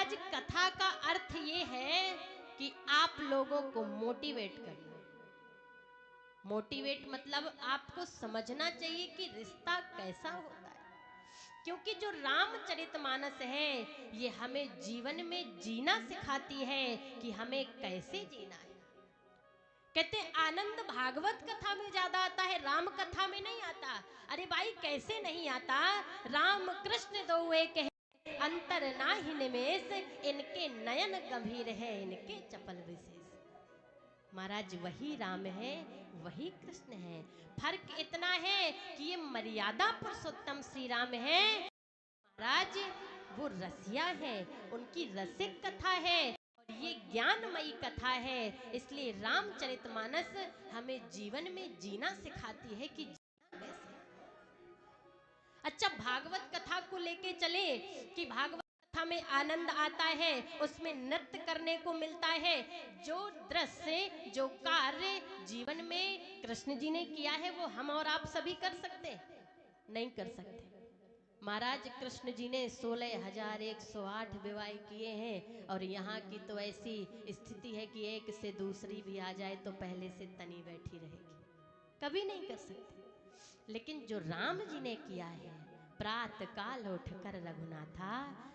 महाराज कथा का अर्थ ये है कि आप लोगों को मोटिवेट करना। मोटिवेट मतलब आपको समझना चाहिए कि रिश्ता कैसा होता है, क्योंकि जो रामचरितमानस है ये हमें जीवन में जीना सिखाती है कि हमें कैसे जीना है। कहते हैं आनंद भागवत कथा में ज्यादा आता है, राम कथा में नहीं आता। अरे भाई कैसे नहीं आता? राम कृष्ण दो एक है, अंतर नाहि निमेष, इनके नयन गंभीर है, इनके चपल विशेष। महाराज वही राम है, वही कृष्ण है। फर्क इतना है कि ये मर्यादा पुरुषोत्तम श्री राम है, महाराज वो रसिया है, उनकी रसिक कथा है और ये ज्ञानमयी कथा है। इसलिए रामचरितमानस हमें जीवन में जीना सिखाती है कि जीना कैसे। अच्छा, भागवत कथा को लेके चले कि भागवत कथा में आनंद आता है, उसमें नृत्य करने को मिलता है। जो दृश्य, जो कार्य जीवन में कृष्ण जी ने किया है वो हम और आप सभी कर सकते हैं? नहीं कर सकते। महाराज कृष्ण जी ने 16,108 विवाह किए हैं और यहाँ की तो ऐसी स्थिति है कि एक से दूसरी भी आ जाए तो पहले से तनी बैठी रहेगी, कभी नहीं कर सकते। लेकिन जो राम जी ने किया है, प्रात काल उठकर रघुनाथा,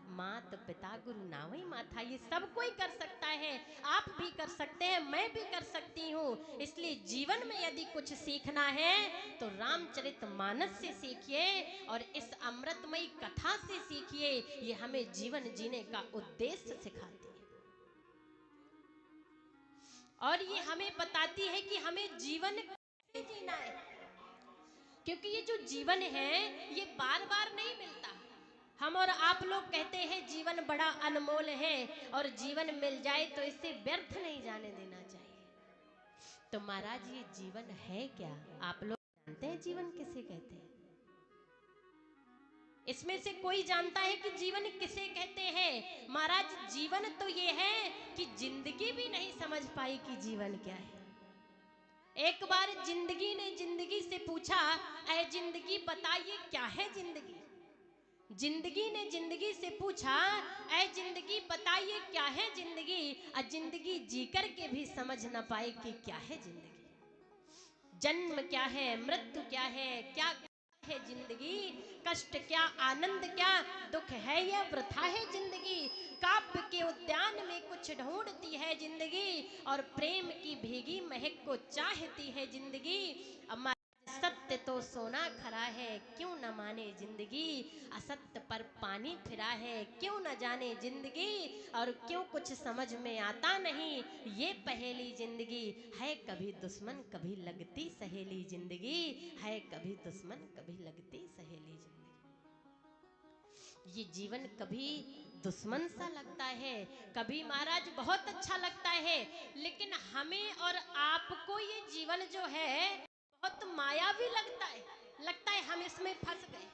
मात पिता गुरु नावई माथा, ये सब कोई कर सकता है, आप भी कर सकते हैं, मैं भी कर सकती हूँ। इसलिए जीवन में यदि कुछ सीखना है तो रामचरितमानस से सीखिए और इस अमृतमयी कथा से सीखिए। ये हमें जीवन जीने का उद्देश्य सिखाती है और ये हमें बताती है कि हमें जीवन कैसे जीना है, क्योंकि ये जो जीवन है ये बार बार नहीं मिलता। हम और आप लोग कहते हैं जीवन बड़ा अनमोल है और जीवन मिल जाए तो इसे व्यर्थ नहीं जाने देना चाहिए। तो महाराज ये जीवन है क्या? आप लोग जानते हैं जीवन किसे कहते हैं? इसमें से कोई जानता है कि जीवन किसे कहते हैं? महाराज जीवन तो ये है कि जिंदगी भी नहीं समझ पाई कि जीवन क्या है। एक बार जिंदगी ने जिंदगी से पूछा, ऐ जिंदगी बताइए क्या है जिंदगी। जिंदगी ने जिंदगी से पूछा, ऐ जिंदगी बताइए क्या है जिंदगी। जिंदगी जी कर के भी समझ न पाए कि क्या है जिंदगी। जन्म क्या है, मृत्यु क्या है, क्या है जिंदगी, कष्ट क्या, आनंद क्या, दुख है या वृथा है जिंदगी। काव्य के उद्यान में कुछ ढूंढती है जिंदगी और प्रेम की भीगी महक को चाहती है जिंदगी। अम्मा सत्य तो सोना खरा है, क्यों न माने जिंदगी। असत्य पर पानी फिरा है, क्यों न जाने जिंदगी। और क्यों कुछ समझ में आता नहीं, ये पहेली जिंदगी है। कभी दुश्मन कभी लगती सहेली जिंदगी है, कभी दुश्मन कभी लगती सहेली जिंदगी। ये जीवन कभी दुश्मन सा लगता है, कभी महाराज बहुत अच्छा लगता है। लेकिन हमें और आपको ये जीवन जो है बहुत मायावी लगता है, लगता है हम इसमें फंस गए।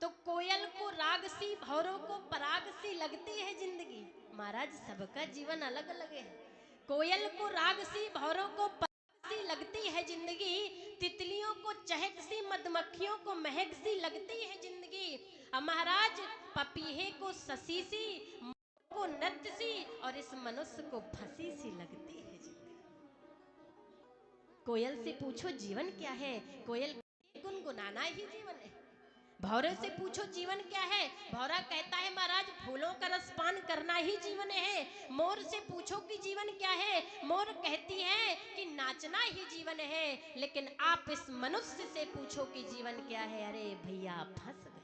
तो कोयल को राग सी, भौरों को पराग सी लगती है जिंदगी। महाराज सबका जीवन अलग अलग है। कोयल को राग सी, भौरों को पराग सी लगती है जिंदगी। तितलियों को चहक सी, मधुमक्खियों को महक सी लगती है जिंदगी। महाराज पपीहे को ससी सी, मोर को नृत्य सी और इस मनुष्य को फंसी सी लगती है जिंदगी। कोयल से पूछो जीवन क्या है, कोयल गुनगुनाना ही जीवन है। भौरे से पूछो जीवन क्या है, भौरा कहता है महाराज फूलों का रसपान करना ही जीवन है। मोर से पूछो कि जीवन क्या है, मोर कहती है कि नाचना ही जीवन है। लेकिन आप इस मनुष्य से पूछो कि जीवन क्या है, अरे भैया फंस गए।